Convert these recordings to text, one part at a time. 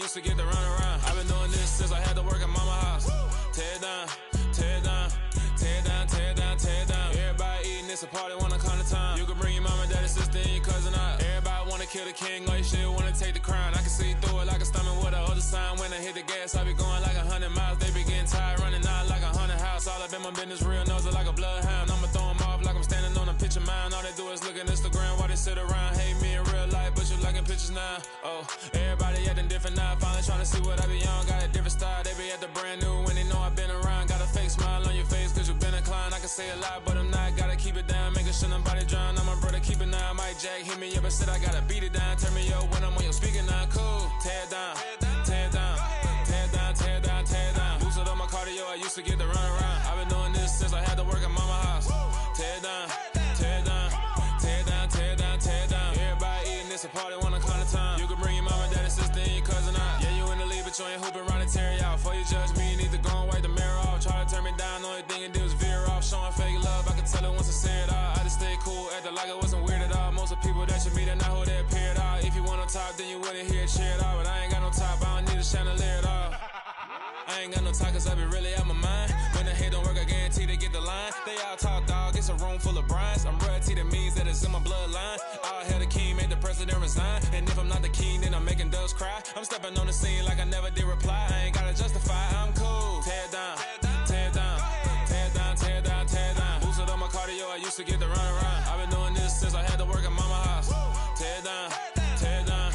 used to get to run around. I've been doing this since I had to work at mama house. Tear it down, tear it down, tear it down, tear it down, tear it down. Everybody eating, it's a party, wanna come to time. You can bring your mama, daddy, sister, and your cousin out. Everybody wanna kill the king, or you shit wanna take the crown. I can see through it like a stomach with a other sign. When I hit the gas, I be going like 100 miles. They be getting tired, running out like 100 house. All up in my business, real nose like a bloodhound. I'ma throw them off like I'm standing on a picture mound. All they do is look at Instagram while they sit around. Hate me in real life, but you liking pictures now. Oh, everybody acting different now. Finally trying to see what I be on. Got a different style, they be at the brand new when they know I've been around. Got a fake smile on your face cause you been inclined. I can say a lot, but I'm not. Gotta keep it down, making sure nobody drown. I'm my brother, keep it now. Mike Jack hit me up and said I gotta beat it down. Turn me up when I'm on your speaker now. Cool, tear it down, tear it down, tear it down, tear it down, tear it down. Boost it up my cardio, I used to get to run around. I've been doing this since I had to work at mama house. Tear it down, tear it down, tear it down, tear it down, tear it down. Everybody eating, it's a party, wanna come to time. You can bring your mama, daddy, sister, and your cousin out. Yeah, you in the lead, but you ain't hooping around and tear you out. Before you judge me, you need to go and wipe the mirror off. Try to turn me down, only thing it did was veer off. Showing fake love, I can tell it once I say it all. I just stay cool, acting like it wasn't weird at all. Most of the people that you meet are not who they appear at all. If you want on top, then you wouldn't hear it cheer at all. But I ain't got no top, I don't need a chandelier at all. I ain't got no talk cause I be really out my mind. When the head don't work, I guarantee they get the line. They all talk dog, it's a room full of brinds. I'm royalty, that means that it's in my bloodline. All hell the king, made the president resign. And if I'm not the king, then I'm making doves cry. I'm stepping on the scene like I never did reply. I ain't gotta justify, I'm cool. Tear it down, tear it down, tear it down, tear it down, tear it down. Boosted up my cardio, I used to get to run around. I've been doing this since I had to work at mama house. Tear it down, tear it down,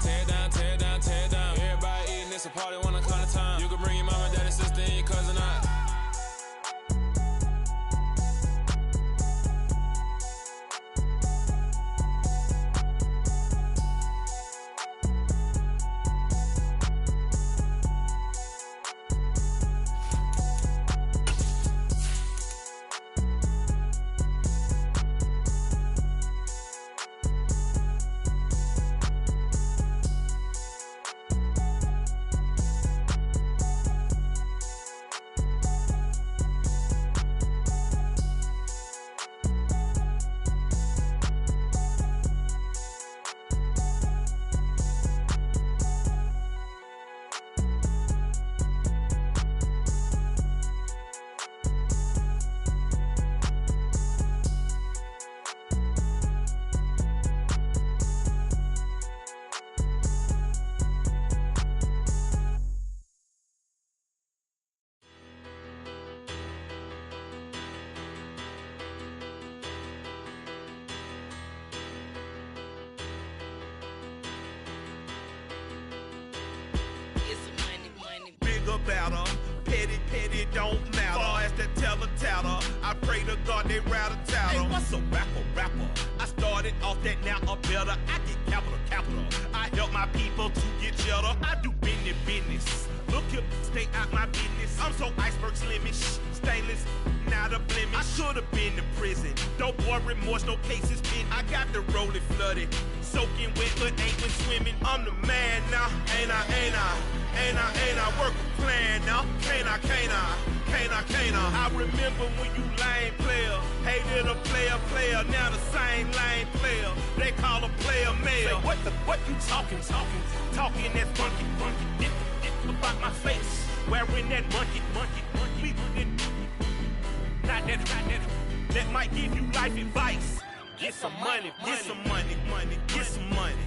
tear it down, tear it down, tear it down. Everybody eating, it's a party, wanna come to time. You can bring your mama, daddy, sister, and your cousin out. Better, petty don't matter. Far as the teller, I pray to God they rattle tattle. Hey, what's a rapper? I started off that, now I'm better. I get capital. I help my people to get cheddar. I do business. Look here, stay out my business. I'm so iceberg slimish, stainless, not a blemish. I should've been to prison. Don't boy remorse, no cases pinned. I got the rolling flooded, soaking wet, but ain't been swimming. I'm the man now, ain't I? Work a plan now, can't I? I remember when you lame player, hated a player, now the same lame player. They call a player mayor. Say, what you talking? Talking that funky, about my face, wearing that monkey. Not that might give you life advice. Get some money, get some money, get some money,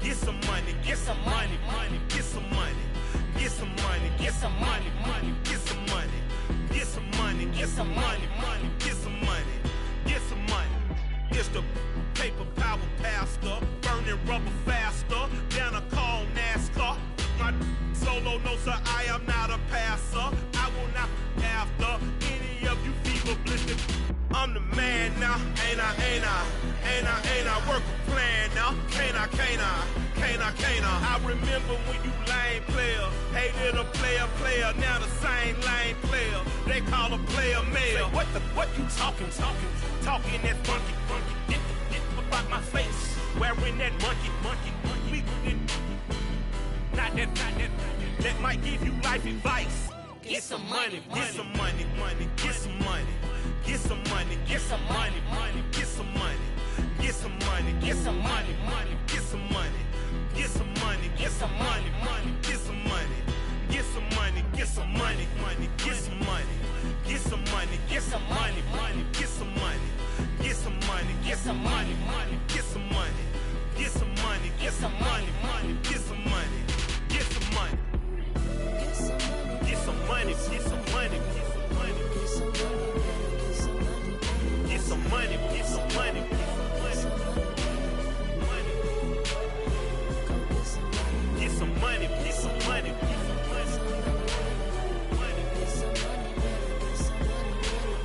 get some money, get some money, get some money, get some money, get some money, get some money, get some money, get some money, get some money, get some money. It's the paper power pastor, burning rubber faster than a call NASCAR. My solo notes are I am not a passer. I will not after any of you fever blistered. I'm the man now, ain't I? Work a plan now, can't I? I remember when you lame player, hated a player, now the same lame player. They call a player mayor. Say, what you talking? Talking that funky, get about my face, wearing that monkey. Not that might give you life advice. Get some money, get some money, get some money. Get some money, get some money, get some money, get some money, get some money, get some money, get some money, get some money, get some some money, get some money, get some money. Get some money, get some money, get some money. Get some money, get some money. Get some money, get some money.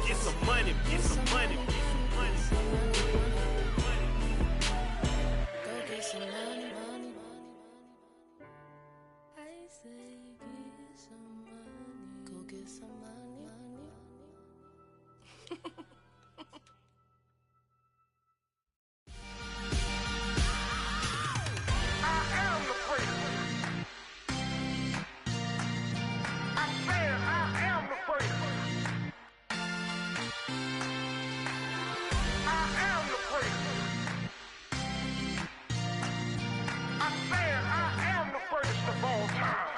Get some money, get some money. Go get some money, money. I say get some money. Go get some money, money. I am the freak. I said I am the freak. I am the freak. I said I am the freakest of all time.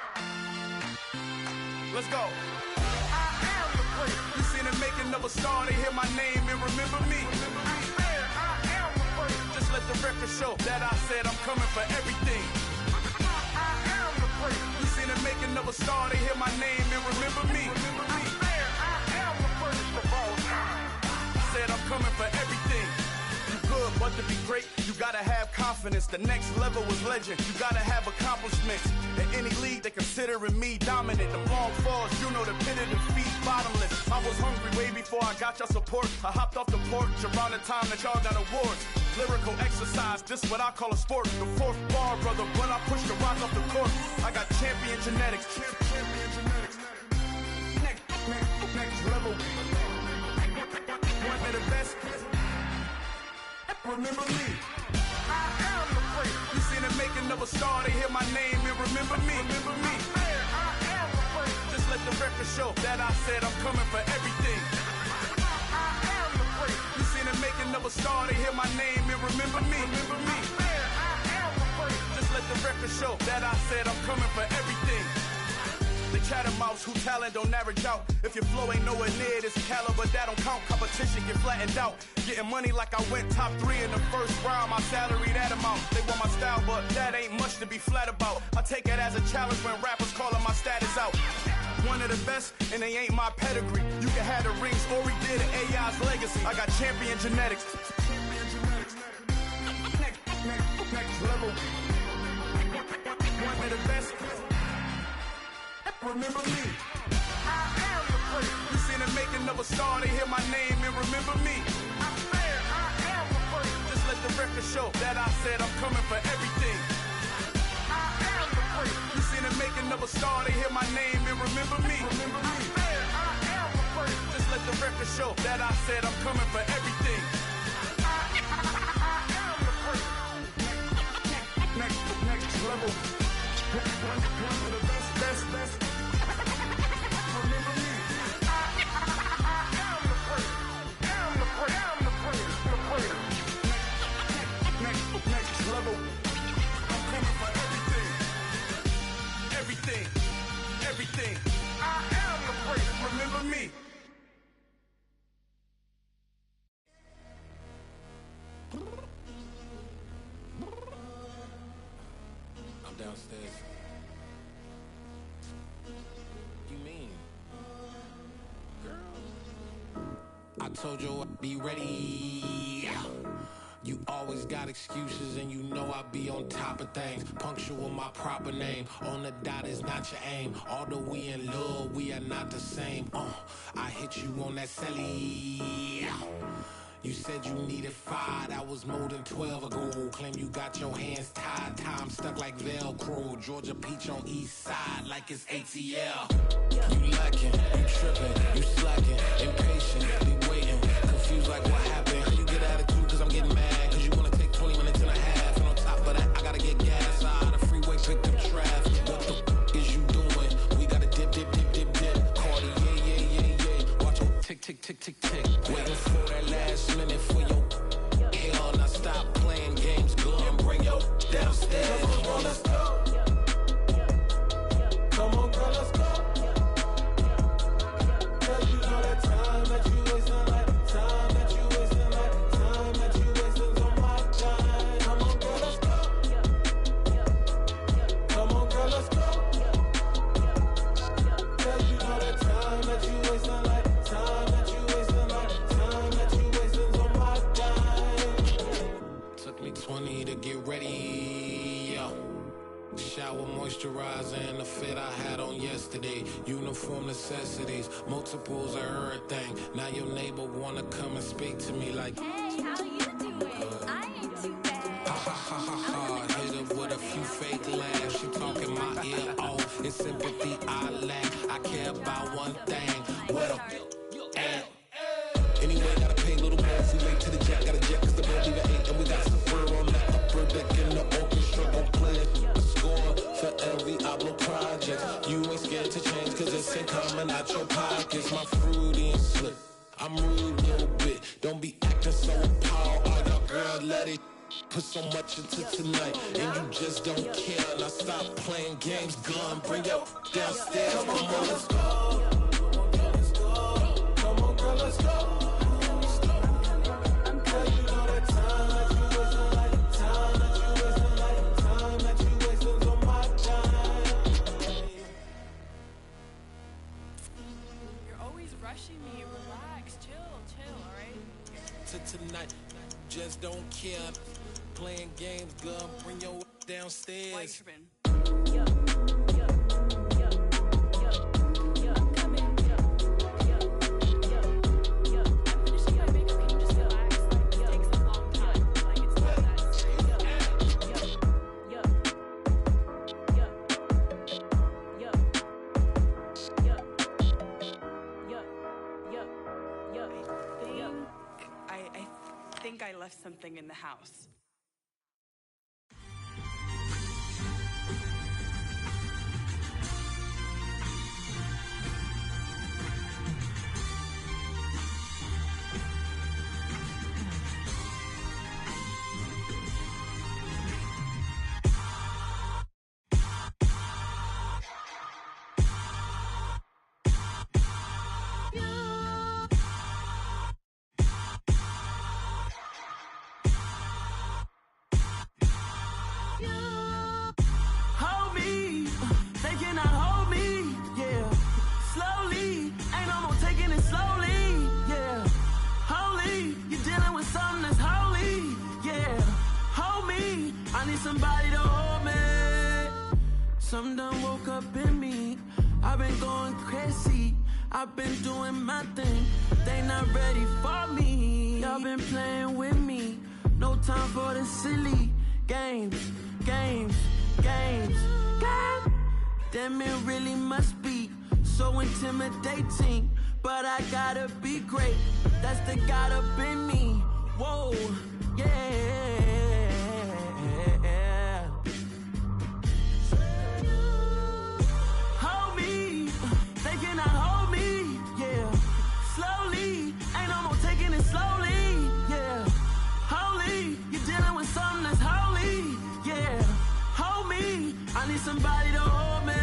Let's go. I am the freak. You seen the making of a star, they hear my name and remember me. I said I am the freak. Just let the record show that I said I'm coming for everything. I am the freak. You seen the making of a star, they hear my name and remember me. I said I am the freakest of all time. Said I'm coming for everything. You good, but to be great, you gotta have confidence. The next level was legend. You gotta have accomplishments. In any league, they considering me dominant. The long falls, you know the pit of defeat, bottomless. I was hungry way before I got your support. I hopped off the porch around the time that y'all got awards. Lyrical exercise, this what I call a sport. The fourth bar, brother, when I push the rock off the court. I got champion genetics. Champion genetics. Next level. One of the best. Remember me. I am the freak. You seen the making of a star, they hear my name and remember me. Remember me. I am the freak. Just let the record show that I said I'm coming for everything. I am the freak. You seen the making of a star, they hear my name and remember me. Remember me. I am the freak. Just let the record show that I said I'm coming for everything. The chattermouths who talent don't average out. If your flow ain't nowhere near this caliber, that don't count. Competition get flattened out. Getting money like I went top 3 in the first round. My salary that amount. They want my style, but that ain't much to be flat about. I take it as a challenge when rappers calling my status out. One of the best, and they ain't my pedigree. You can have the rings, Ori did an AI's legacy. I got champion genetics. Next level. One of the best. Remember me. I am the freak. You seen the making of a star, they hear my name and remember me. I said I am the freak. Just let the record show that I said I'm coming for everything. I am the freak. You seen the making of a star, they hear my name and remember me. Remember me. I said I am the freak. Just let the record show that I said I'm coming for everything. I am the freak. Next level. One of the best. Remember me. I am the freak. I'm the freak. Next level. I'm coming for everything. I am the freak. Remember me. I'm downstairs. You mean? Girl. I told you I'd be ready. You always got excuses and you know I be on top of things. Punctual my proper name. On the dot is not your aim. Although we in love, we are not the same. I hit you on that celly. You said you needed 5, that was more than 12 ago. Claim you got your hands tied, time stuck like Velcro. Georgia Peach on east side like it's ATL. You lacking, you tripping, you slacking, impatient, be waiting, confused like what happened. You get attitude cause I'm getting mad, cause you wanna take 20 minutes and a half. And on top of that, I gotta get gas out of the freeway, picked up traffic. What the is you doing? We gotta dip. Cardi, yeah. Watch your tick. Waiting for that last minute for your hell. Now stop playing games, girl, and bring your downstairs. Come on, girl, let's go. Come on, girl, let's go. Cause you know that time that you wasting, like time that you wasting, like time that you wasting on my time. Come on, girl, let's go. Shower moisturizer and the fit I had on yesterday. Uniform necessities, multiples of everything. Now your neighbor wanna come and speak to me like, Hey, how you doing? I ain't too bad. ha ha ha ha ha. Hit her with a few fake laughs. She talking my ear off. It's sympathy I lack. I care about one thing. What up? Anyway, gotta pay a little more if we wait till the jet. Got a jet cause the boat leave at 8 and we got some fur on the upper deck in the orchestra. Gon' play a score for every Oblo project. You ain't scared to change cause it's in common out your pockets. My fruity and slip, I'm rude a little bit. Don't be acting so appalled. All y'all girl, let it put so much into tonight and you just don't care. Now stop playing games, gun, bring your downstairs. Come on, let's go. Come on, girl, let's go. Rushing me, relax, chill, alright? To tonight, just don't care. Playing games, girl, bring your downstairs. Why you tripping? I'm coming. I'm finishing my makeup, can you just relax? Like, it takes a long time. Like, it's not that serious. I think I left something in the house. Hold me, they cannot hold me, yeah. Slowly, ain't no more taking it slowly, yeah. Holy, you're dealing with something that's holy, yeah. Hold me, I need somebody to hold me. Something done woke up in me, I've been going crazy. I've been doing my thing, they not ready for me. Y'all been playing with me, no time for the silly games. Damn, it really must be so intimidating. But I gotta be great, that's the God up in me. Whoa, yeah. Hold me, they cannot hold me, yeah. Slowly, ain't no more taking it slowly, yeah. Holy, you're dealing with something that's holy, yeah. Hold me, I need somebody to hold me.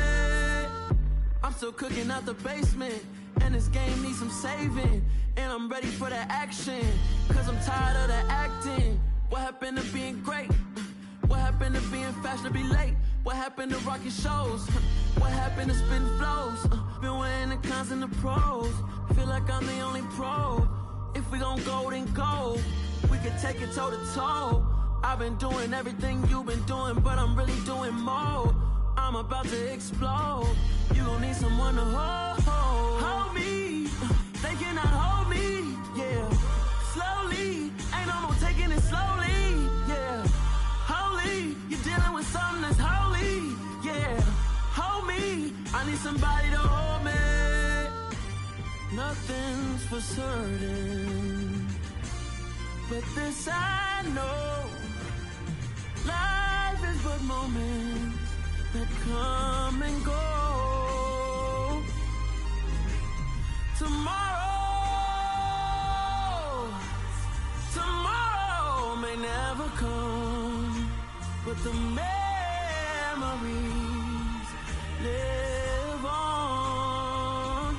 I'm still cooking out the basement, and this game needs some saving. And I'm ready for the action, cause I'm tired of the acting. What happened to being great? What happened to being fashionably late? What happened to rocking shows? What happened to spitting flows? Been wearing the cons and the pros. Feel like I'm the only pro. If we gon' go, then go. We could take it toe to toe. I've been doing everything you've been doing, but I'm really doing more. I'm about to explode. You gon' need someone to hold me. They cannot hold me, yeah. Slowly, ain't no more taking it slowly, yeah. Holy, you're dealing with something that's holy, yeah. Hold me, I need somebody to hold me. Nothing's for certain, but this I know. Life is but moments that come and go. Tomorrow may never come, but the memories live on.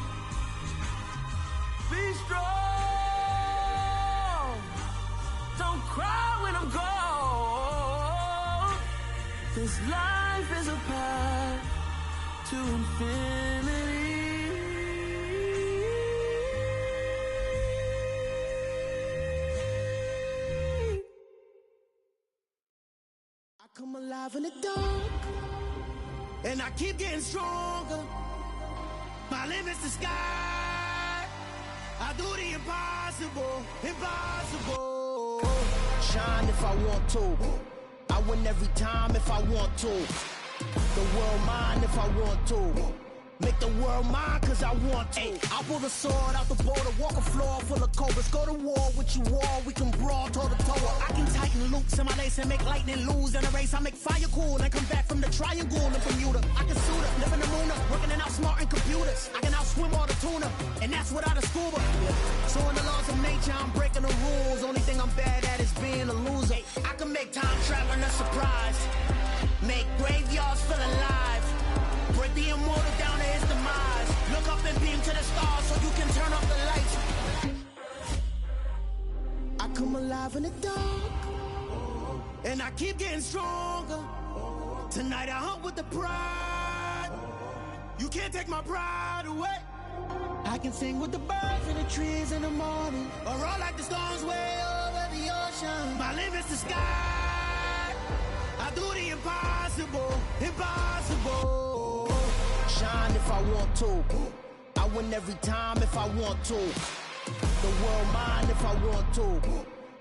Be strong, don't cry when I'm gone. This life is a path to infinity. I come alive alive in the dark, and I keep getting stronger. My limit's the sky. I do the impossible, impossible. Shine if I want to. I win every time if I want to. The world mine if I want to. Make the world mine cause I want to. Ay, I'll pull the sword out the border, walk a floor full of cobras. Go to war with you all, we can brawl toe to toe. I can tighten loops in my lace and make lightning lose in a race. I make fire cool and come back from the triangle in Bermuda. I can suit up, live in the moon up, working and outsmarting computers. I can outswim all the tuna, and that's without a scuba. So in the laws of nature, I'm breaking the rules. Only thing I'm bad at is being a loser. Ay, I can make time traveling a surprise. Make graveyards feel alive. Break the immortal down to his demise. Look up and beam to the stars so you can turn off the lights. I come alive in the dark, and I keep getting stronger. Tonight I hunt with the pride. You can't take my pride away. I can sing with the birds and the trees in the morning, or roll like the storms way over the ocean. My limit's the sky. I do the impossible, impossible. Shine if I want to. I win every time if I want to. The world mine if I want to.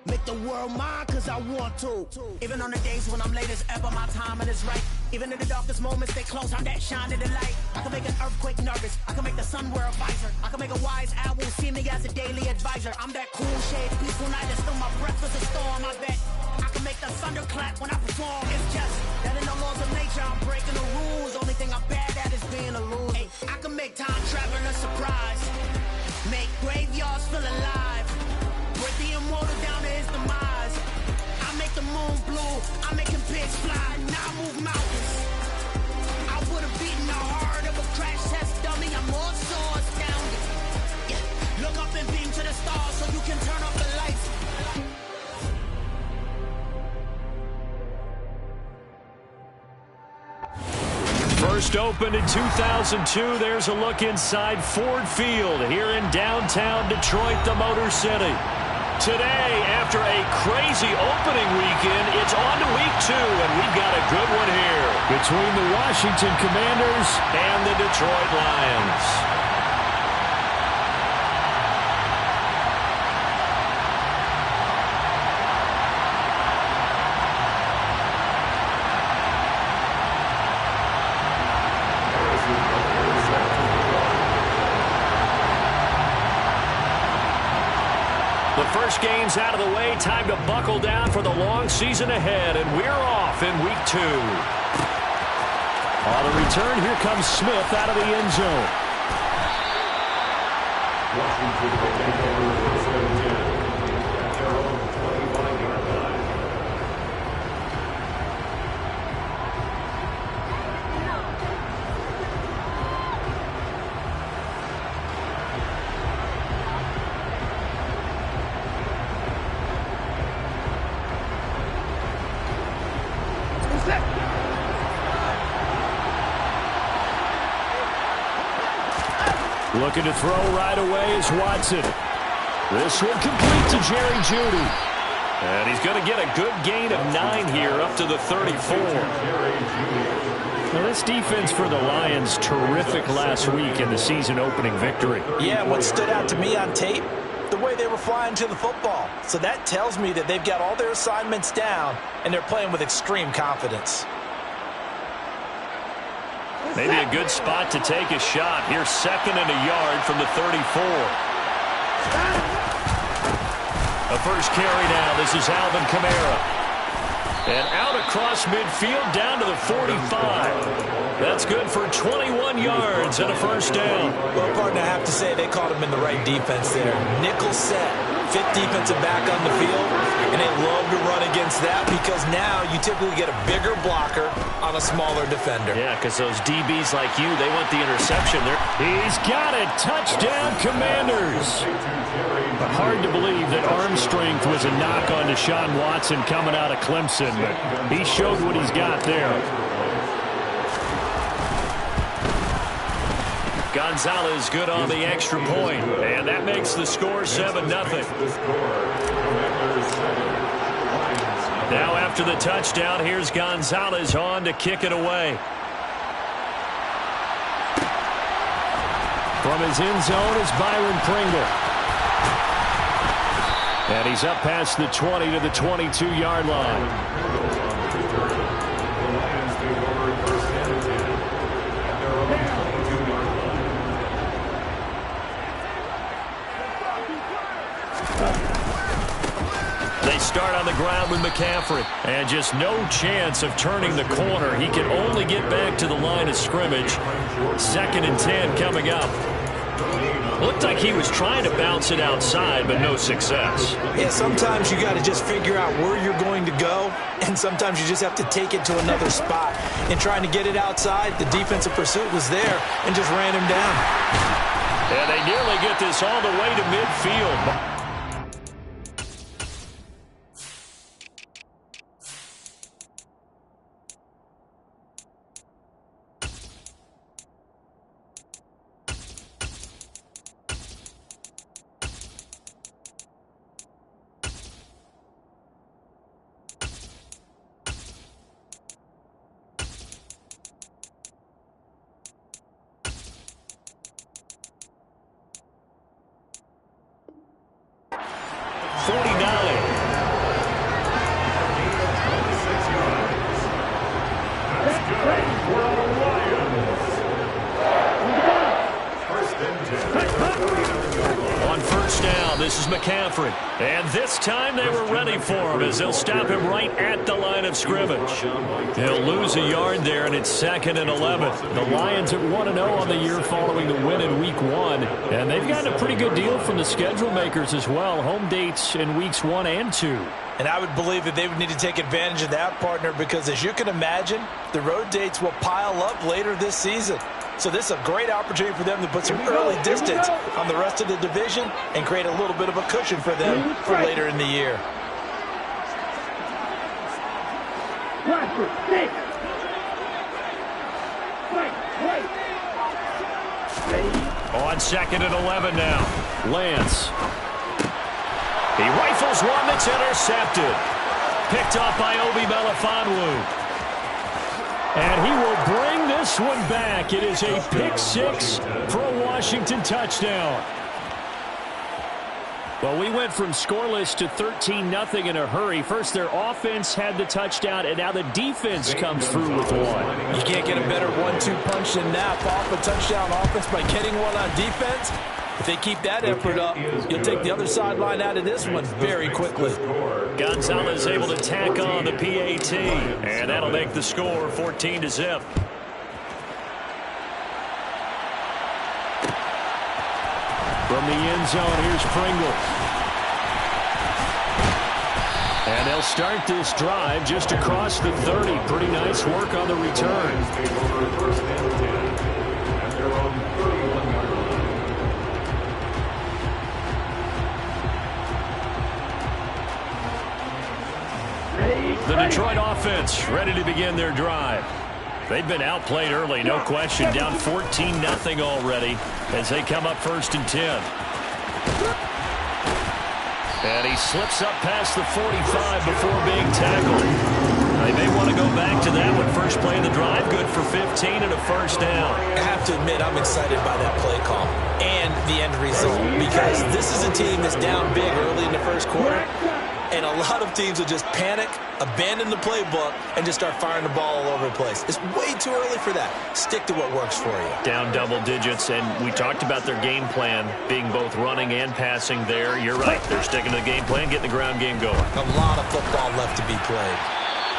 Make the world mine cause I want to. Even on the days when I'm late as ever, my timing is right. Even in the darkest moments, stay close, I'm that shining the light. I can make an earthquake nervous, I can make the sun wear a visor. I can make a wise owl see me as a daily advisor. I'm that cool shade, peaceful night, and still my breath is a storm, I bet. I can make the thunder clap when I perform. It's just that in the laws of nature, I'm breaking the rules. Only thing I'm bad at is being a loser. Ay, I can make time traveling a surprise. Make graveyards feel alive. Break the immortal down to his demise. I make the moon blue. I'm making pigs fly. Now I move mountains. I would have beaten the heart of a crash test dummy. I'm more so astounded. Yeah. Look up and beam to the stars so you can turn off the lights. First opened in 2002, there's a look inside Ford Field here in downtown Detroit, the Motor City. Today, after a crazy opening weekend, it's on to week 2, and we've got a good one here between the Washington Commanders and the Detroit Lions. The first game's out of the way. Time to buckle down for the long season ahead, and we're off in week 2. On the return, here comes Smith out of the end zone. Looking to throw right away is Watson. This one complete to Jerry Jeudy. And he's going to get a good gain of 9 here up to the 34. Well, this defense for the Lions, terrific last week in the season opening victory. Yeah, what stood out to me on tape, the way they were flying to the football. So that tells me that they've got all their assignments down and they're playing with extreme confidence. Maybe a good spot to take a shot. Here's 2nd and a yard from the 34. The first carry now. This is Alvin Kamara. And out across midfield down to the 45. That's good for 21 yards and a first down. Well, partner, I have to say they caught him in the right defense there. Nickel set, 5th defensive back on the field, and they love to run against that because now you typically get a bigger blocker on a smaller defender. Yeah, because those DBs like you, they want the interception there. He's got it. Touchdown, Commanders. But hard to believe that arm strength was a knock on Deshaun Watson coming out of Clemson, but he showed what he's got there. Gonzalez good on the extra point, and that makes the score 7-0. Now after the touchdown, here's Gonzalez on to kick it away. From his end zone is Byron Pringle. And he's up past the 20 to the 22-yard line. They start on the ground with McCaffrey. And just no chance of turning the corner. He can only get back to the line of scrimmage. 2nd and 10 coming up. Looked like he was trying to bounce it outside, but no success. Yeah, sometimes you got to just figure out where you're going to go, and sometimes you just have to take it to another spot. In trying to get it outside, the defensive pursuit was there and just ran him down. And they nearly get this all the way to midfield. On first down, this is McCaffrey. And this time they were ready for him as they'll stop him right at the line of scrimmage. He'll lose a yard there, and it's 2nd and 11. The Lions at 1-0 on the year following the win in Week 1. And they've gotten a pretty good deal from the schedule makers as well. Home dates in Weeks 1 and 2. And I would believe that they would need to take advantage of that, partner, because as you can imagine, the road dates will pile up later this season. So this is a great opportunity for them to put some early distance on the rest of the division and create a little bit of a cushion for them for later in the year. On 2nd and 11 now. Lance. He rifles one that's intercepted. Picked off by Obi Melifonwu. And he will bring this one back. It is a pick-6 for a Washington touchdown. Well, we went from scoreless to 13-0 in a hurry. First, their offense had the touchdown, and now the defense comes through with one. You can't get a better 1-2 punch than that. Off a touchdown offense by getting one on defense. If they keep that effort up, you'll take the other sideline out of this one very quickly. Gonzalez able to tack on the PAT, and that'll make the score 14-0. From the end zone, here's Pringle. And they'll start this drive just across the 30. Pretty nice work on the return. The Detroit offense ready to begin their drive. They've been outplayed early, no question. Down 14-0 already as they come up 1st and 10. And he slips up past the 45 before being tackled. They may want to go back to that one. First play of the drive, good for 15 and a first down. I have to admit, I'm excited by that play call and the end result, because this is a team that's down big early in the first quarter. And a lot of teams will just panic, abandon the playbook, and just start firing the ball all over the place. It's way too early for that. Stick to what works for you. Down double digits, and we talked about their game plan being both running and passing there. You're right. They're sticking to the game plan, getting the ground game going. A lot of football left to be played.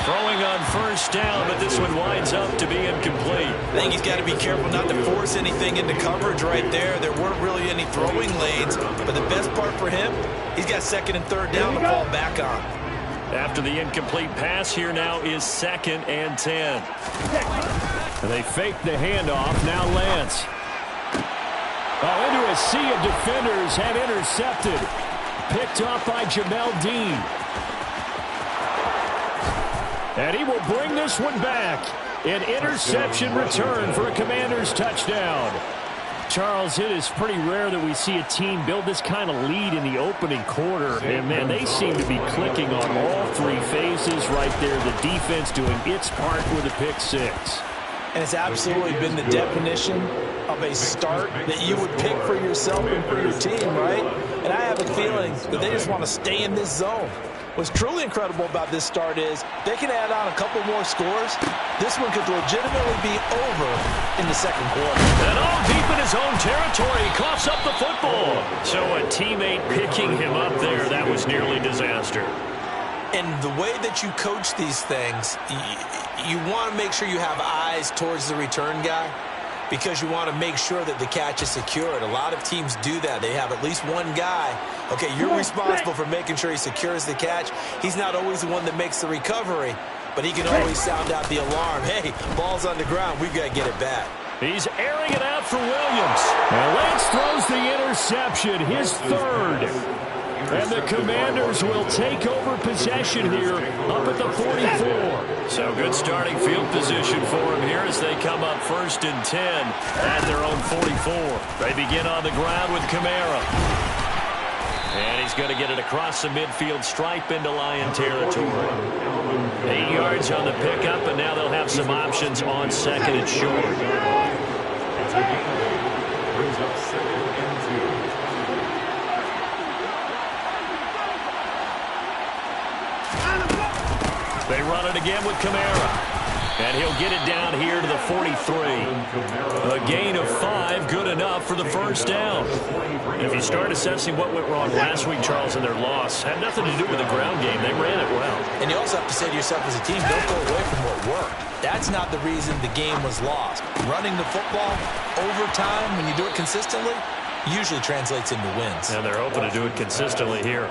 Throwing on first down, but this one winds up to be incomplete. I think he's got to be careful not to force anything into coverage right there. There weren't really any throwing lanes, but the best part for him, he's got 2nd and 3rd down to fall back on. After the incomplete pass, here now is 2nd and 10. And they fake the handoff. Now Lance. Oh, into a sea of defenders and intercepted. Picked off by Jamel Dean. And he will bring this one back. An interception return for a Commanders touchdown. Charles, it is pretty rare that we see a team build this kind of lead in the opening quarter. And, man, they seem to be clicking on all three phases right there. The defense doing its part with a pick six. And it's absolutely been the definition of a start that you would pick for yourself and for your team, right? And I have a feeling that they just want to stay in this zone. What's truly incredible about this start is they can add on a couple more scores. This one could legitimately be over in the second quarter. And all deep in his own territory, he coughs up the football. So a teammate picking him up there, that was nearly disaster. And the way that you coach these things, you want to make sure you have eyes towards the return guy because you want to make sure that the catch is secured. A lot of teams do that. They have at least one guy. Okay, you're responsible for making sure he secures the catch. He's not always the one that makes the recovery, but he can always sound out the alarm. Hey, ball's on the ground. We've got to get it back. He's airing it out for Williams. And Lance throws the interception, his third. And the Commanders will take over possession here up at the 44. So good starting field position for him here as they come up 1st and 10 at their own 44. They begin on the ground with Kamara. And he's going to get it across the midfield stripe into Lion territory. 8 yards on the pickup, and now they'll have some options on 2nd and short. Brings up 2nd and 2. They run it again with Kamara. And he'll get it down here to the 43. A gain of 5, good enough for the first down. If you start assessing what went wrong last week, Charles, in their loss, had nothing to do with the ground game. They ran it well. And you also have to say to yourself as a team, don't go away from what worked. That's not the reason the game was lost. Running the football over time, when you do it consistently, usually translates into wins. And they're hoping to do it consistently here.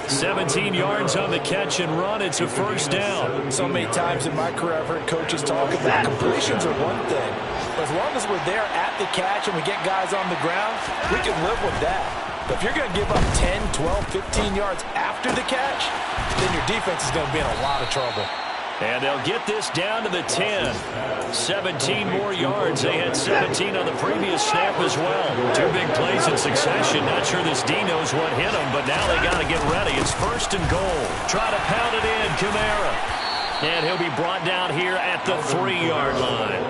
17 yards on the catch and run. It's a first down. So many times in my career, I've heard coaches talk about completions are one thing. But as long as we're there at the catch and we get guys on the ground, we can live with that. But if you're going to give up 10, 12, 15 yards after the catch, then your defense is going to be in a lot of trouble. And they'll get this down to the 10. 17 more yards. They had 17 on the previous snap as well. 2 big plays in succession. Not sure this D knows what hit him, but now they got to get ready. It's 1st and goal. Try to pound it in, Kamara. And he'll be brought down here at the 3-yard line.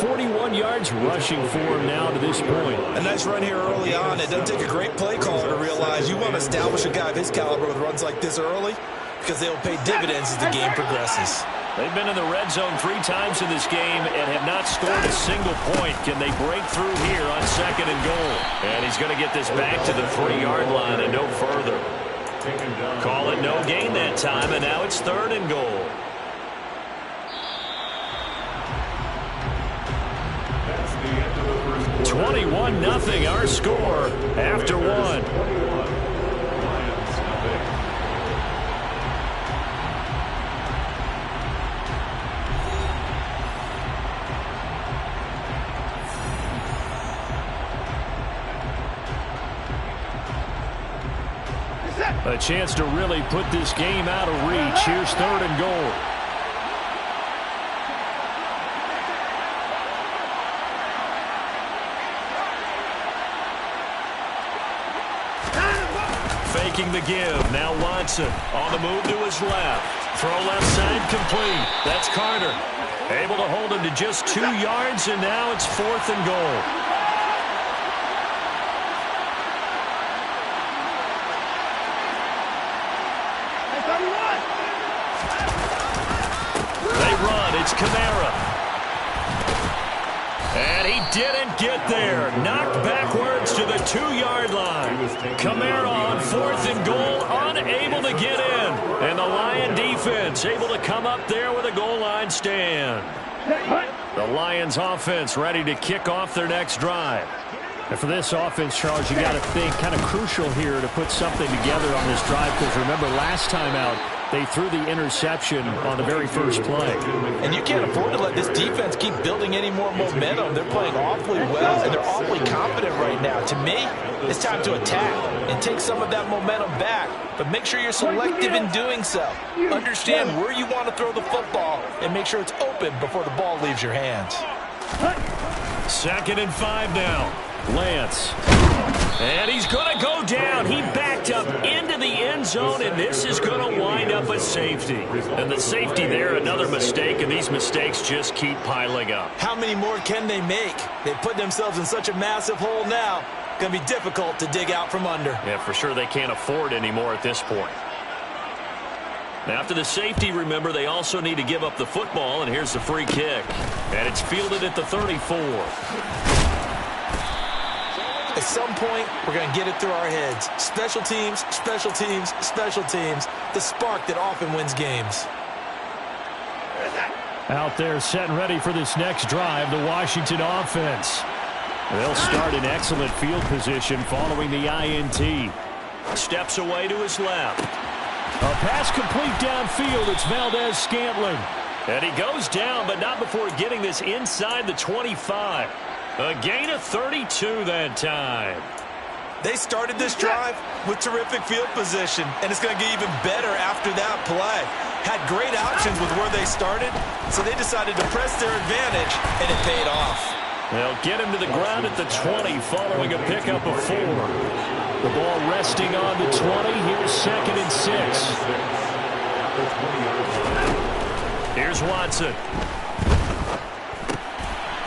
41 yards rushing for him now to this point. A nice run here early on. It doesn't take a great play caller to realize you want to establish a guy of his caliber with runs like this early, because they will pay dividends as the game progresses. They've been in the red zone 3 times in this game and have not scored a single point. Can they break through here on 2nd and goal? And he's going to get this back to the 3-yard line and no further. Call it no gain that time, and now it's 3rd and goal. That's the end of the first quarter. 21-0 our score after 1. A chance to really put this game out of reach. Here's 3rd and goal. Faking the give. Now Watson on the move to his left. Throw left side complete. That's Carter. Able to hold him to just 2 yards, and now it's 4th and goal. It's Kamara. And he didn't get there. Knocked backwards to the 2-yard line. Kamara on 4th and goal, unable to get in. And the Lion defense able to come up there with a goal line stand. The Lions offense ready to kick off their next drive. And for this offense, Charles, you got to think kind of crucial here to put something together on this drive, because remember last time out, they threw the interception on the very first play. And you can't afford to let this defense keep building any more momentum. They're playing awfully well, and they're awfully confident right now. To me, it's time to attack and take some of that momentum back. But make sure you're selective in doing so. Understand where you want to throw the football and make sure it's open before the ball leaves your hands. 2nd and 5 now. Lance. And he's going to go down. He backed up into the end zone, and this is going to wind up a safety. And the safety there, another mistake, and these mistakes just keep piling up. How many more can they make? They put themselves in such a massive hole now. Going to be difficult to dig out from under. Yeah, for sure they can't afford any more at this point. After the safety, remember, they also need to give up the football, and here's the free kick. And it's fielded at the 34. At some point, we're going to get it through our heads. Special teams, special teams, special teams. The spark that often wins games. Out there set and ready for this next drive, the Washington offense. They'll start in excellent field position following the INT. Steps away to his left. A pass complete downfield. It's Valdez-Scantling. And he goes down, but not before getting this inside the 25. A gain of 32 that time. They started this drive with terrific field position, and it's going to get even better after that play. Had great options with where they started, so they decided to press their advantage, and it paid off. They'll get him to the ground at the 20 following a pickup of 4. The ball resting on the 20. Here's 2nd and 6. Here's Watson.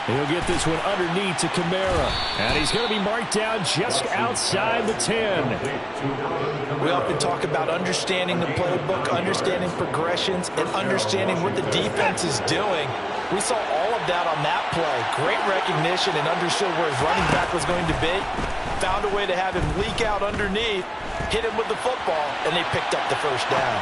He'll get this one underneath to Kamara. And he's going to be marked down just outside the 10. We often talk about understanding the playbook, understanding progressions, and understanding what the defense is doing. We saw all of that on that play. Great recognition and understood where his running back was going to be. Found a way to have him leak out underneath, hit him with the football, and they picked up the first down.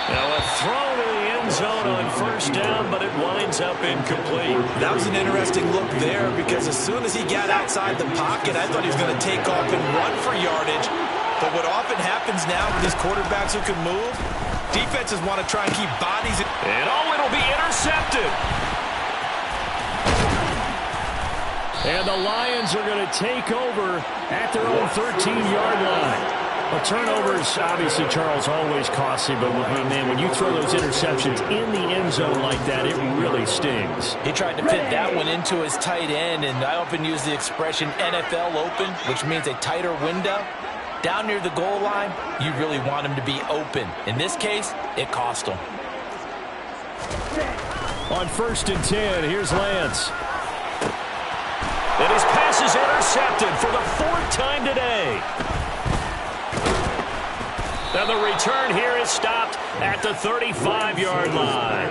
Now a throw to the end zone on first down, but it winds up incomplete. That was an interesting look there because as soon as he got outside the pocket, I thought he was going to take off and run for yardage. But what often happens now with these quarterbacks who can move, defenses want to try and keep bodies. And it'll be intercepted. And the Lions are going to take over at their own 13-yard line. Well, turnovers, obviously, Charles, always costly, but man, when you throw those interceptions in the end zone like that, it really stings. He tried to fit that one into his tight end, and I often use the expression NFL open, which means a tighter window. Down near the goal line, you really want him to be open. In this case, it cost him. On 1st and 10, here's Lance. And his pass is intercepted for the 4th time today. Now the return here is stopped at the 35-yard line.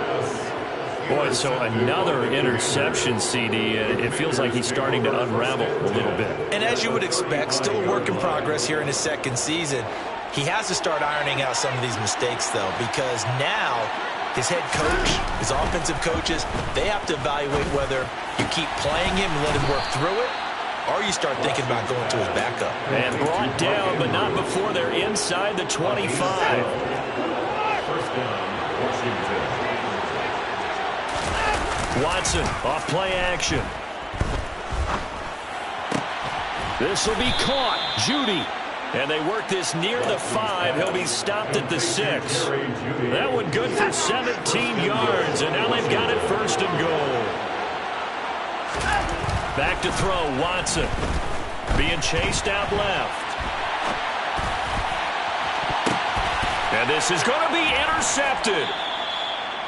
Boy, so another interception, CD. It feels like he's starting to unravel a little bit. And as you would expect, still a work in progress here in his 2nd season. He has to start ironing out some of these mistakes, though, because now his head coach, his offensive coaches, they have to evaluate whether you keep playing him and let him work through it, or you start thinking about going to his backup. And brought down, but not before they're inside the 25. First down, Washington. Watson, off play action. This will be caught. Judy. And they work this near the 5. He'll be stopped at the 6. That one good for 17 yards. And now they've got it 1st and goal. Back to throw, Watson. Being chased out left. And this is going to be intercepted.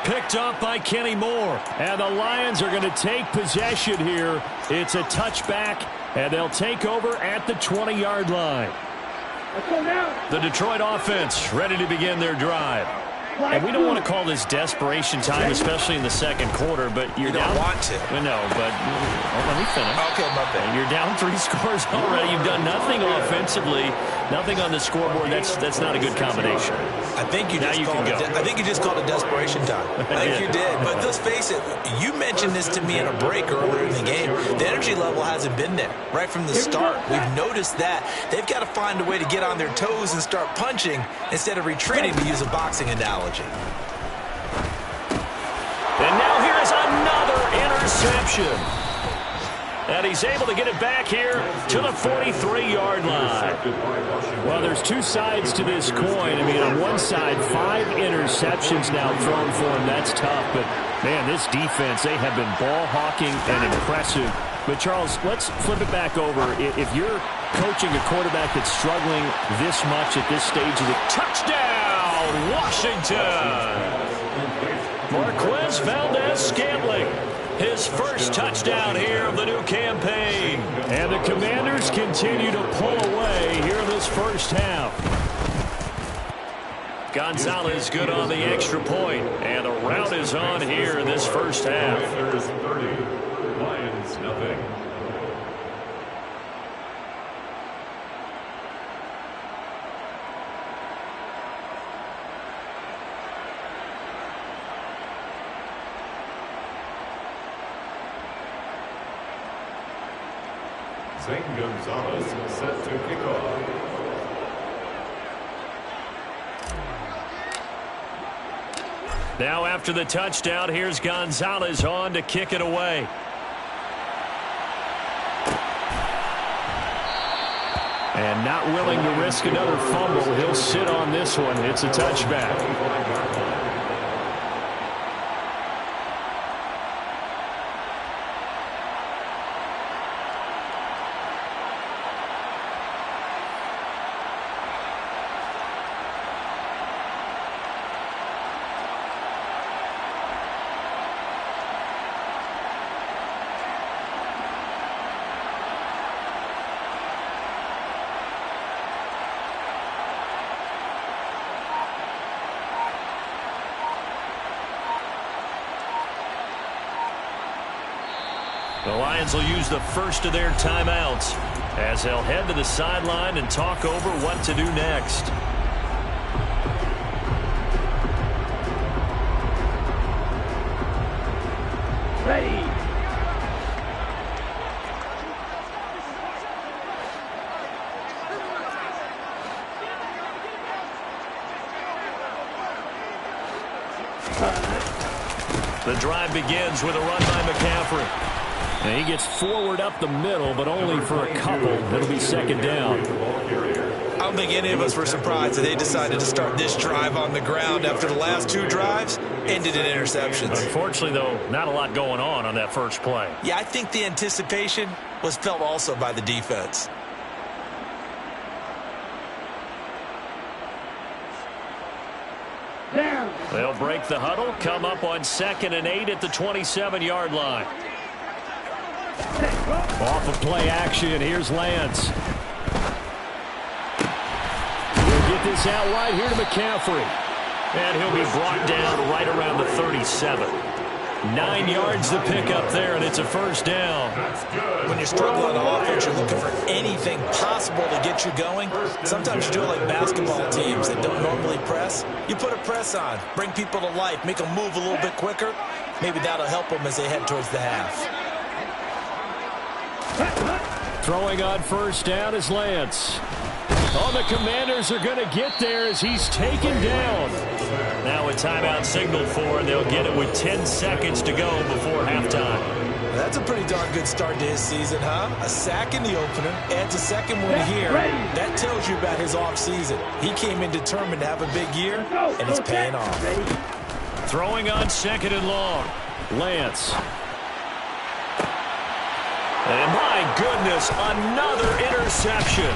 Picked up by Kenny Moore. And the Lions are going to take possession here. It's a touchback, and they'll take over at the 20-yard line. The Detroit offense ready to begin their drive. And we don't want to call this desperation time, especially in the 2nd quarter, but you don't want to. No, but let me finish. Okay, my bad. You're down 3 scores already. You've done nothing offensively, nothing on the scoreboard. That's not a good combination. I think you just called it desperation time. I think you did. But let's face it, you mentioned this to me in a break earlier in the game. The energy level hasn't been there right from the start. We've noticed that. They've got to find a way to get on their toes and start punching instead of retreating, to use a boxing analogy. And now here is another interception. And he's able to get it back here to the 43-yard line. Well, there's two sides to this coin. I mean, on one side, 5 interceptions now thrown for him. That's tough. But, man, this defense, they have been ball hawking and impressive. But, Charles, let's flip it back over. If you're coaching a quarterback that's struggling this much at this stage of the touchdown, Washington! Marquez Valdez-Scantling, his first touchdown here of the new campaign. And the Commanders continue to pull away here in this first half. Gonzalez good on the extra point, and the route is on here in this first half. Commanders 30, Lions nothing. Zane Gonzalez set to kick off. Now after the touchdown, here's Gonzalez on to kick it away. And not willing to risk another fumble. He'll sit on this one. It's a touchback. The Lions will use the first of their timeouts as they'll head to the sideline and talk over what to do next. Ready. The drive begins with a run by McCaffrey. And he gets forward up the middle, but only for a couple. It'll be second down. I don't think any of us were surprised that they decided to start this drive on the ground after the last 2 drives ended in interceptions. Unfortunately, though, not a lot going on that first play. Yeah, I think the anticipation was felt also by the defense. They'll break the huddle, come up on 2nd and 8 at the 27-yard line. Off of play action, here's Lance. He'll get this out right here to McCaffrey. And he'll be brought down right around the 37. 9 yards to pick up there, and it's a first down. When you're struggling on offense, you're looking for anything possible to get you going. Sometimes you do it like basketball teams that don't normally press. You put a press on, bring people to life, make them move a little bit quicker. Maybe that'll help them as they head towards the half. Throwing on first down is Lance. Oh, the Commanders are going to get there as he's taken down. Now a timeout signaled for, and they'll get it with 10 seconds to go before halftime. That's a pretty darn good start to his season, huh? A sack in the opener, adds a second one here. That tells you about his offseason. He came in determined to have a big year, and it's paying off. Throwing on 2nd and long. Lance. And my goodness, another interception.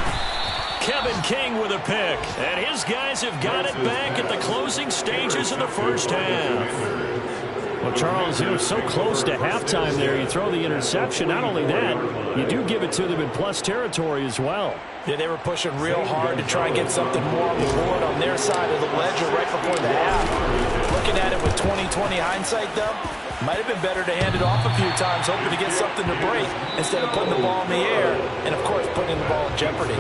Kevin King with a pick. And his guys have got it back at the closing stages of the first half. Well, Charles, so close to halftime there. You throw the interception. Not only that, you do give it to them in plus territory as well. Yeah, they were pushing real hard to try and get something more on the board on their side of the ledger right before the half. Looking at it with 20/20 hindsight, though, might have been better to hand it off a few times, hoping to get something to break instead of putting the ball in the air and, of course, putting the ball in jeopardy.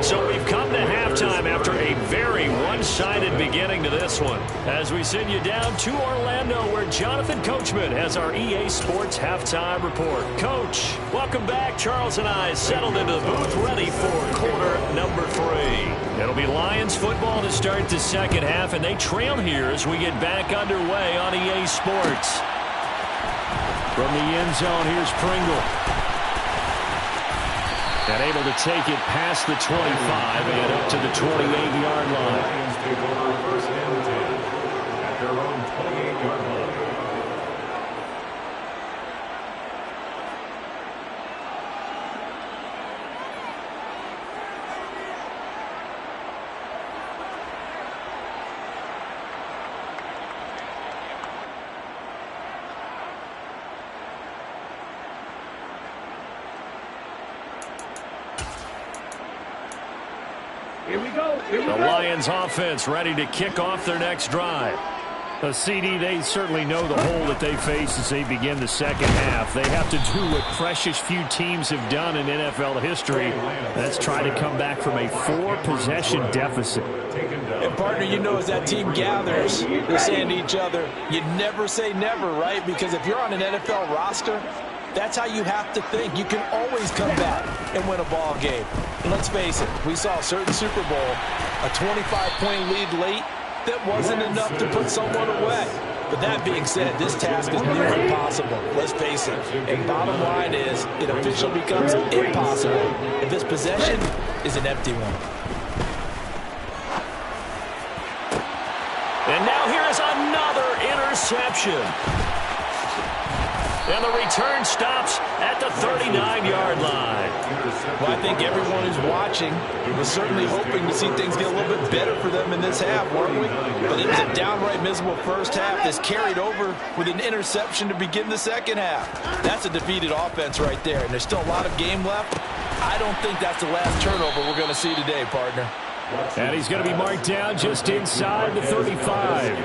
So we've come to halftime after a very one-sided beginning to this one. As we send you down to Orlando, where Jonathan Coachman has our EA Sports Halftime Report. Coach, welcome back. Charles and I settled into the booth, ready for quarter number 3. It'll be Lions football to start the second half, and they trail here as we get back underway on EA Sports. From the end zone, here's Pringle. And able to take it past the 25 and up to the 28-yard line. Lions take over first and 10 at their own 28-yard line. The Lions offense ready to kick off their next drive. CD, they certainly know the hole that they face as they begin the second half. They have to do what precious few teams have done in NFL history. That's try to come back from a 4-possession deficit. And, partner, you know as that team gathers, they're saying to each other, you never say never, right? Because if you're on an NFL roster, that's how you have to think. You can always come back and win a ball game. And let's face it, we saw a certain Super Bowl, a 25-point lead late, that wasn't enough to put someone away. But that being said, this task is near impossible. Let's face it. And bottom line is, it officially becomes impossible if this possession is an empty one. And now here is another interception. And the return stops at the 39-yard line. Well, I think everyone who's watching was certainly hoping to see things get a little bit better for them in this half, weren't we? But it was a downright miserable first half that's carried over with an interception to begin the second half. That's a defeated offense right there, and there's still a lot of game left. I don't think that's the last turnover we're going to see today, partner. And he's going to be marked down just inside the 35.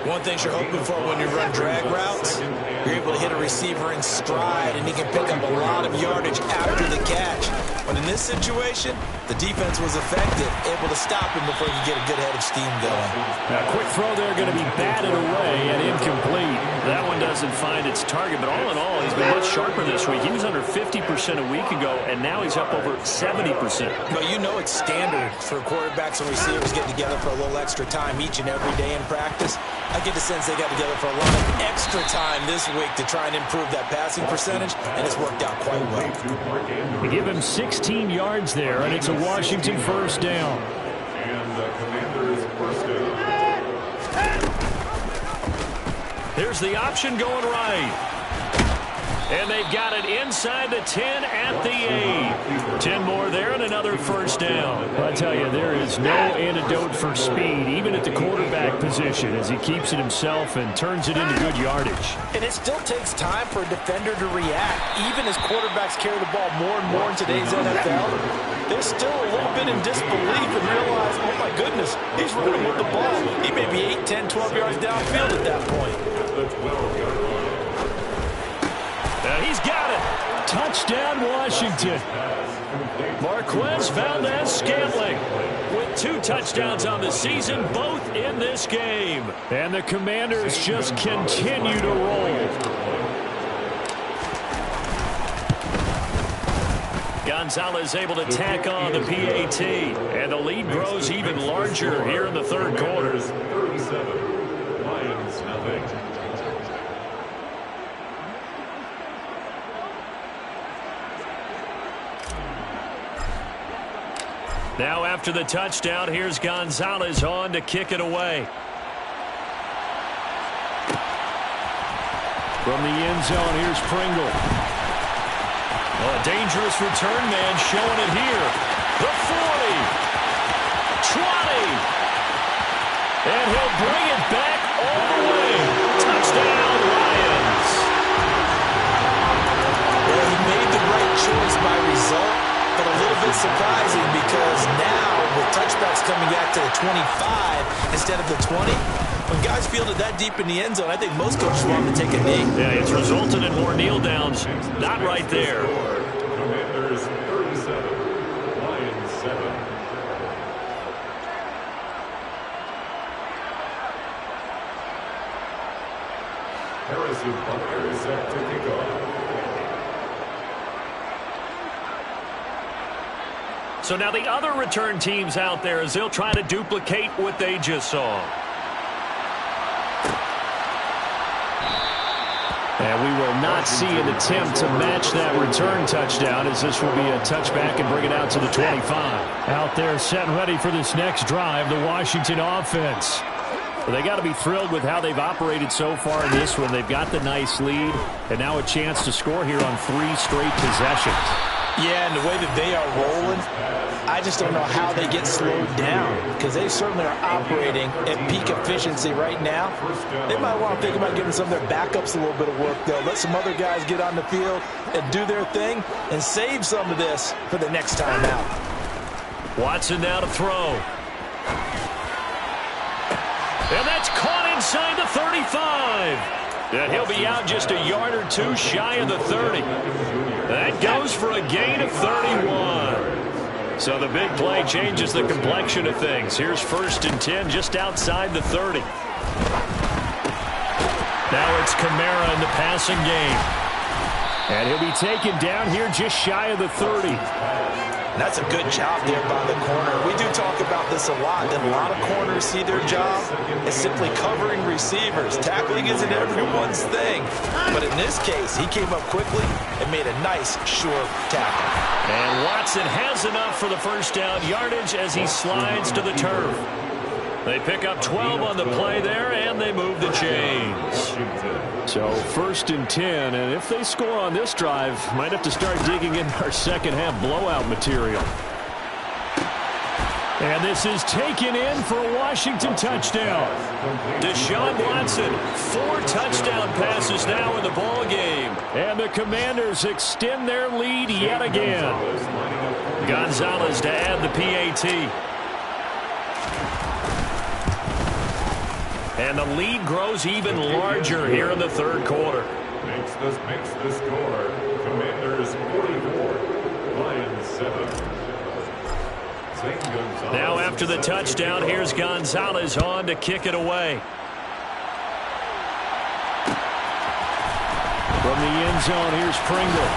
One thing you're hoping for when you run drag routes, you're able to hit a receiver in stride, and he can pick up a lot of yardage after the catch. But in this situation, the defense was effective, able to stop him before he could get a good head of steam going. Now, quick throw there going to be batted away and incomplete. That one doesn't find its target, but all in all, he's been much sharper this week. He was under 50% a week ago, and now he's up over 70%. But you know it's standard for quarterbacks and receivers getting together for a little extra time each and every day in practice. I get the sense they got together for a lot of extra time this week to try and improve that passing percentage, and it's worked out quite well. We give him 16 yards there, and it's a Washington first down. And the Commanders first down. Here's the option going right. And they've got it inside the 10 at the 8. 10 more there and another first down. I tell you, there is no antidote for speed, even at the quarterback position, as he keeps it himself and turns it into good yardage. And it still takes time for a defender to react. Even as quarterbacks carry the ball more and more in today's NFL, they're still a little bit in disbelief and realize, oh my goodness, he's running with the ball. He may be 8, 10, 12 yards downfield at that point. He's got it. Touchdown, Washington. Marquez Valdez-Scantling with 2 touchdowns on the season, both in this game. And the Commanders just continue to roll. Gonzalez able to tack on the PAT. And the lead grows even larger here in the third quarter. 37, Lions nothing. Now after the touchdown, here's Gonzalez on to kick it away. From the end zone, here's Pringle. Oh, a dangerous return man showing it here. The 40. 20. And he'll bring it back all the way. Touchdown, Lions. Well, he made the right choice by result. But a little bit surprising because now with touchbacks coming back to the 25 instead of the 20, when guys field it that deep in the end zone, I think most coaches want them to take a knee. Yeah, it's resulted in more kneel downs. Not right there. Commanders 37, Lions 7. Harrison Butker is set to kick off. So now the other return teams out there as they'll try to duplicate what they just saw. And we will not see an attempt to match that return touchdown, as this will be a touchback and bring it out to the 25. Out there set and ready for this next drive, the Washington offense. Well, they got to be thrilled with how they've operated so far in this one. They've got the nice lead, and now a chance to score here on 3 straight possessions. Yeah, and the way that they are rolling, I just don't know how they get slowed down, because they certainly are operating at peak efficiency right now. They might want to think about giving some of their backups a little bit of work, though. Let some other guys get on the field and do their thing and save some of this for the next time out. Watson now to throw. And that's caught inside the 35. And he'll be out just a yard or two shy of the 30. That goes for a gain of 31. So the big play changes the complexion of things. Here's 1st and 10 just outside the 30. Now it's Kamara in the passing game. And he'll be taken down here just shy of the 30. That's a good job there by the corner. We do talk about this a lot, that a lot of corners see their job as simply covering receivers. Tackling isn't everyone's thing. But in this case, he came up quickly and made a nice, sure tackle. And Watson has enough for the first down yardage as he slides to the turf. They pick up 12 on the play there, and they move the chains. So 1st and 10, and if they score on this drive, might have to start digging in our second half blowout material. And this is taken in for a Washington touchdown. Deshaun Watson, 4 touchdown passes now in the ball game. And the Commanders extend their lead yet again. Gonzalez to add the PAT. And the lead grows even larger here in the 3rd quarter. Makes the score. Commanders 44, Lions 7. Now after the touchdown, here's Gonzalez on to kick it away. From the end zone, here's Pringle.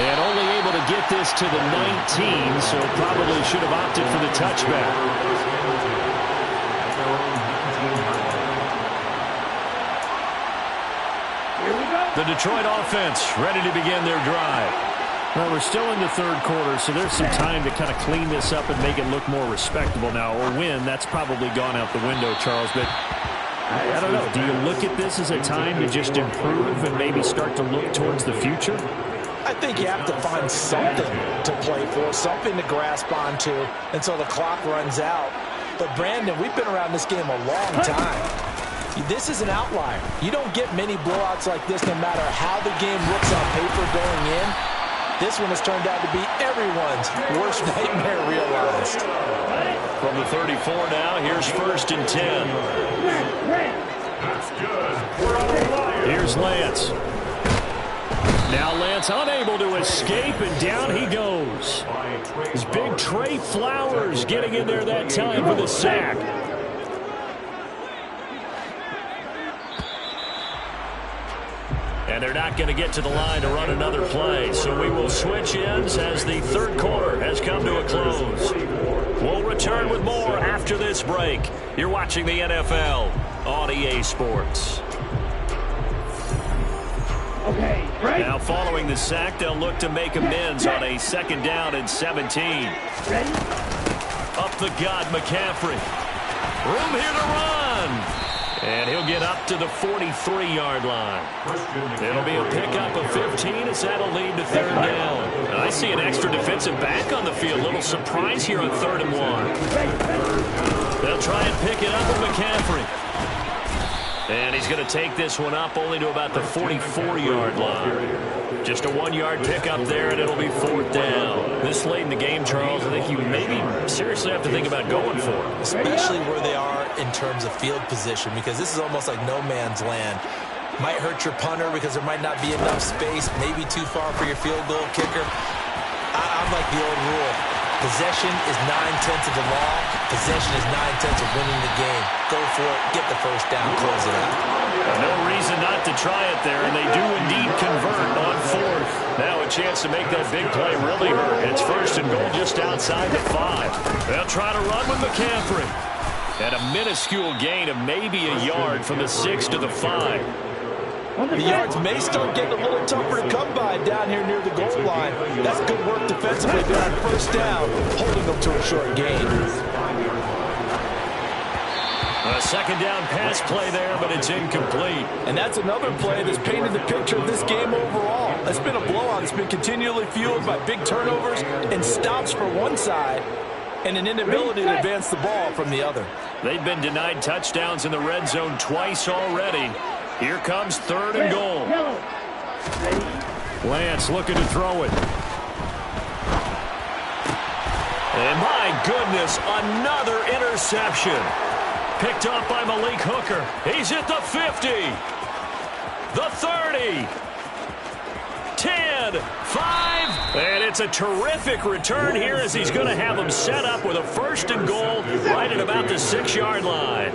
And only able to get this to the 19, so probably should have opted for the touchback. The Detroit offense ready to begin their drive. Well, we're still in the 3rd quarter, so there's some time to kind of clean this up and make it look more respectable now. Or win, that's probably gone out the window, Charles. But I don't know. Do you look at this as a time to just improve and maybe start to look towards the future? I think you have to find something to play for, something to grasp onto until the clock runs out. But, Brandon, we've been around this game a long time. This is an outlier. You don't get many blowouts like this no matter how the game looks on paper going in. This one has turned out to be everyone's worst nightmare realized. From the 34 now, here's 1st and 10. That's good. Here's Lance. Now Lance unable to escape, and down he goes. His big Trey Flowers getting in there that time for the sack. And they're not going to get to the line to run another play. So we will switch ends as the 3rd quarter has come to a close. We'll return with more after this break. You're watching the NFL on EA Sports. Okay, right. Now following the sack, they'll look to make amends on a 2nd down and 17. Ready? Up the gut, McCaffrey. Room here to run. And he'll get up to the 43-yard line. It'll be a pickup of 15 as that'll lead to 3rd down. I see an extra defensive back on the field. Little surprise here on 3rd and 1. They'll try and pick it up with McCaffrey. And he's going to take this one up only to about the 44-yard line. Just a 1-yard pickup there, and it'll be 4th down. This late in the game, Charles, I think you maybe seriously have to think about going for it. Especially where they are in terms of field position, because this is almost like no man's land. Might hurt your punter because there might not be enough space, maybe too far for your field goal kicker. I'm like the old rule. Possession is 9/10 of the law. Possession is 9/10 of winning the game. Go for it. Get the first down. Close it out. No reason not to try it there, and they do indeed convert on 4th. Now a chance to make that big play really hurt. It's 1st and goal just outside the 5. They'll try to run with McCaffrey. And a minuscule gain of maybe a yard from the 6 to the 5. The yards may start getting a little tougher to come by down here near the goal line. That's good work defensively there on first down, holding them to a short gain. A second down pass play there, but it's incomplete. And that's another play that's painted the picture of this game overall. It's been a blowout. It's been continually fueled by big turnovers and stops for one side and an inability to advance the ball from the other. They've been denied touchdowns in the red zone twice already. Here comes 3rd and goal. Lance looking to throw it. And my goodness, another interception. Picked off by Malik Hooker. He's at the 50. The 30. 10. 5. And it's a terrific return here as he's going to have them set up with a 1st and goal right at about the 6-yard line.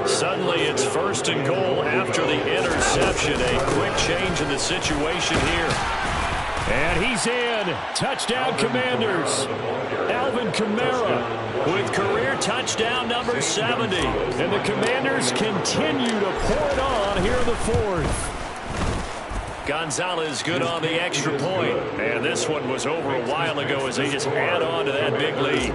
Suddenly it's 1st and goal after the interception. A quick change in the situation here. And he's in. Touchdown, Commanders. Alvin Kamara with career touchdown number 70. And the Commanders continue to pour it on here in the 4th. Gonzalez good on the extra point. And this one was over a while ago as they just add on to that big lead.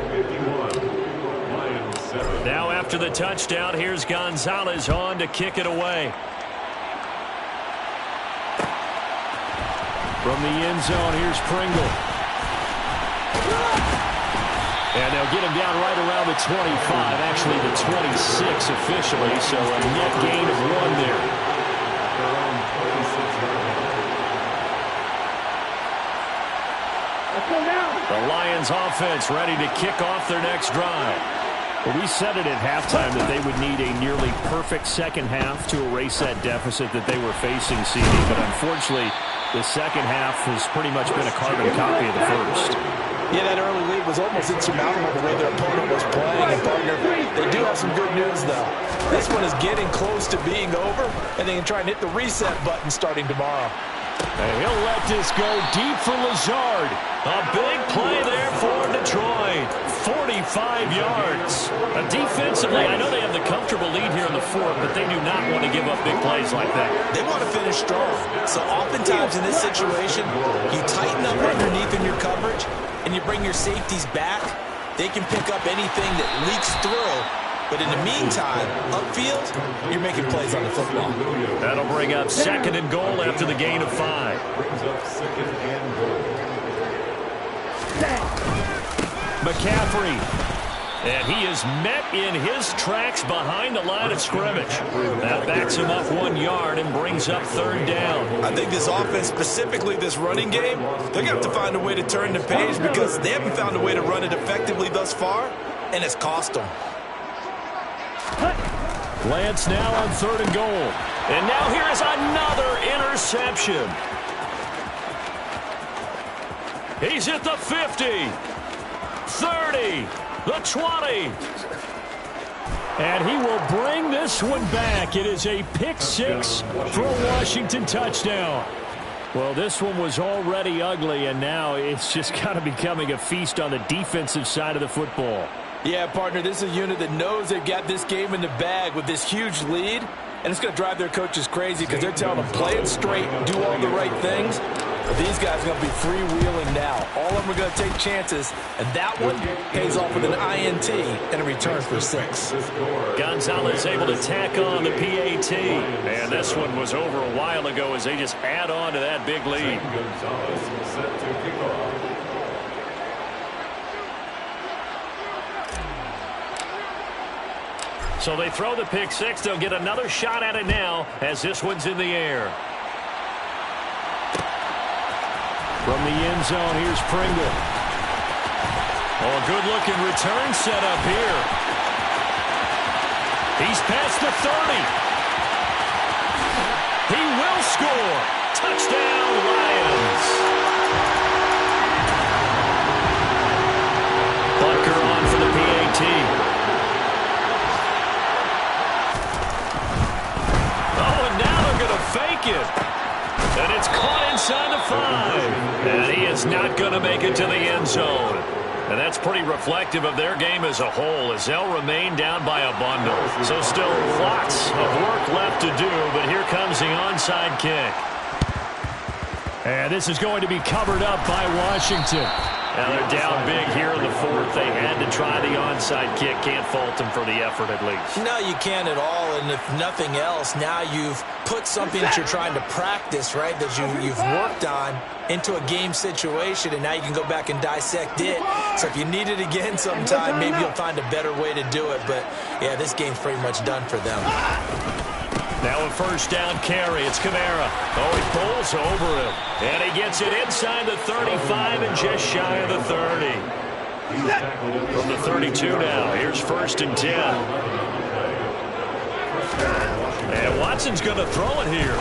Now after the touchdown, here's Gonzalez on to kick it away. From the end zone, here's Pringle. And they'll get him down right around the 25, actually the 26 officially, so a net gain of 1 there. The Lions offense ready to kick off their next drive. Well, we said it at halftime that they would need a nearly perfect second half to erase that deficit that they were facing, CD, but unfortunately, the second half has pretty much been a carbon copy of the first. Yeah, that early lead was almost insurmountable the way their opponent was playing. And, partner, they do have some good news, though. This one is getting close to being over, and they can try and hit the reset button starting tomorrow. And he'll let this go deep for Lazard. A big play there for Detroit. 45 yards. Defensively, I know they have the comfortable lead here in the 4th, but they do not want to give up big plays like that. They want to finish strong. So oftentimes in this situation, you tighten up underneath in your coverage, and you bring your safeties back. They can pick up anything that leaks through. But in the meantime, upfield, you're making plays on the football. That'll bring up 2nd and goal after the gain of 5. McCaffrey. And he is met in his tracks behind the line of scrimmage. That backs him up 1 yard and brings up 3rd down. I think this offense, specifically this running game, they're going to have to find a way to turn the page because they haven't found a way to run it effectively thus far, and it's cost them. Lance now on 3rd and goal. And now here is another interception. He's at the 50, 30, the 20. And he will bring this one back. It is a pick 6 for a Washington touchdown. Well, this one was already ugly, and now it's just kind of becoming a feast on the defensive side of the football. Yeah, partner, this is a unit that knows they've got this game in the bag with this huge lead, and it's going to drive their coaches crazy because they're telling them play it straight, do all the right things. But these guys are going to be freewheeling now. All of them are going to take chances, and that one pays off with an INT and a return for 6. Gonzalez able to tack on the PAT. And this one was over a while ago as they just add on to that big lead. Gonzalez set to kick off. So they throw the pick 6. They'll get another shot at it now as this one's in the air. From the end zone, here's Pringle. Oh, a good-looking return set up here. He's past the 30. He will score. Touchdown, Lions. Butker on for the PAT. Fake it. And it's caught inside the 5. And he is not going to make it to the end zone. And that's pretty reflective of their game as a whole, as they'll remain down by a bundle. So still lots of work left to do, but here comes the onside kick. And this is going to be covered up by Washington. Now they're down big here in the fourth. They had to try the onside kick. Can't fault them for the effort at least. No, you can't at all. And if nothing else, now you've put something that you're trying to practice, right, that you've worked on into a game situation, and now you can go back and dissect it. So if you need it again sometime, maybe you'll find a better way to do it. But, yeah, this game's pretty much done for them. Now a first down carry. It's Kamara. Oh, he pulls over him. And he gets it inside the 35 and just shy of the 30. From the 32 now. Here's 1st and 10. And Watson's going to throw it here.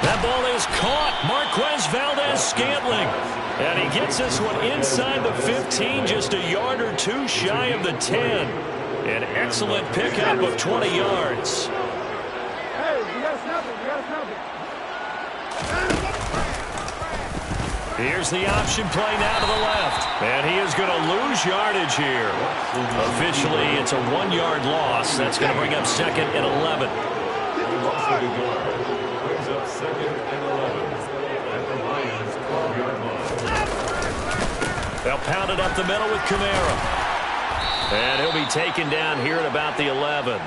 That ball is caught. Marquez Valdez-Scantling. And he gets this one inside the 15, just a yard or two shy of the 10. An excellent pickup of 20 yards. Hey, you gotta snap it. You gotta snap it. Here's the option play now to the left. And he is going to lose yardage here. Officially, it's a 1-yard loss. That's going to bring up 2nd and 11. Brings up 2nd and 11 at the Lions 12-yard line. They'll pound it up the middle with Kamara. And he'll be taken down here at about the 11.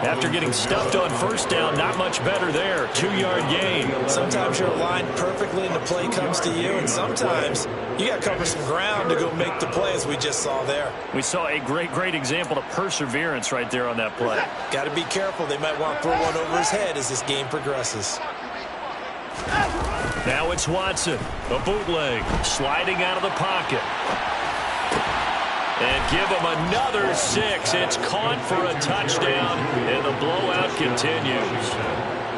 After getting stuffed on first down, not much better there. 2-yard gain. Sometimes you're aligned perfectly and the play comes to you, and sometimes you got to cover some ground to go make the play, as we just saw there. We saw a great example of perseverance right there on that play. Got to be careful. They might want to throw one over his head as this game progresses. Now it's Watson. A bootleg. Sliding out of the pocket. And give him another 6. It's caught for a touchdown, and the blowout continues.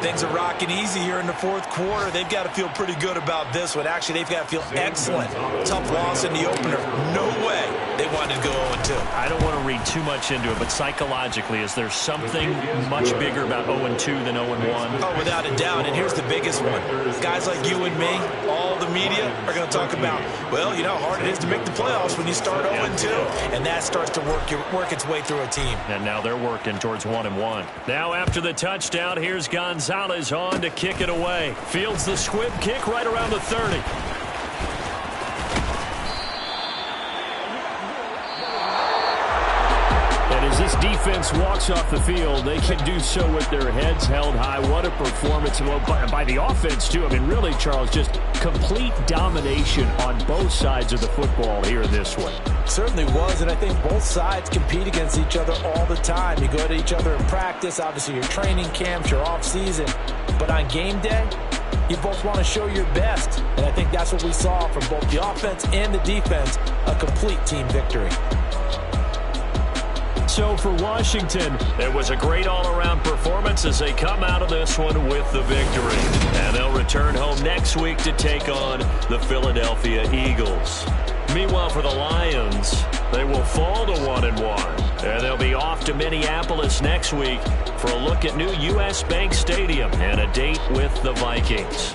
Things are rocking easy here in the fourth quarter. They've got to feel pretty good about this one. Actually, they've got to feel excellent. Tough loss in the opener. No way they wanted to go 0-2. I don't want to read too much into it, but psychologically, is there something much bigger about 0-2 than 0-1? Oh, without a doubt. And here's the biggest one. Guys like you and me, all the media are going to talk about, well, you know how hard it is to make the playoffs when you start 0-2. And that starts to work its way through a team. And now they're working towards 1-1. Now after the touchdown, here's Gonzalez on to kick it away. Fields the squib kick right around the 30. And as this defense walks off the field, they can do so with their heads held high. What a performance by the offense, too. I mean, really, Charles, just complete domination on both sides of the football here in this one. Certainly was, and I think both sides compete against each other all the time. You go at each other in practice, obviously your training camps, your off-season. But on game day, you both want to show your best. And I think that's what we saw from both the offense and the defense, a complete team victory. So for Washington, it was a great all-around performance as they come out of this one with the victory. And they'll return home next week to take on the Philadelphia Eagles. Meanwhile, for the Lions, they will fall to 1-1. And they'll be off to Minneapolis next week for a look at new U.S. Bank Stadium and a date with the Vikings.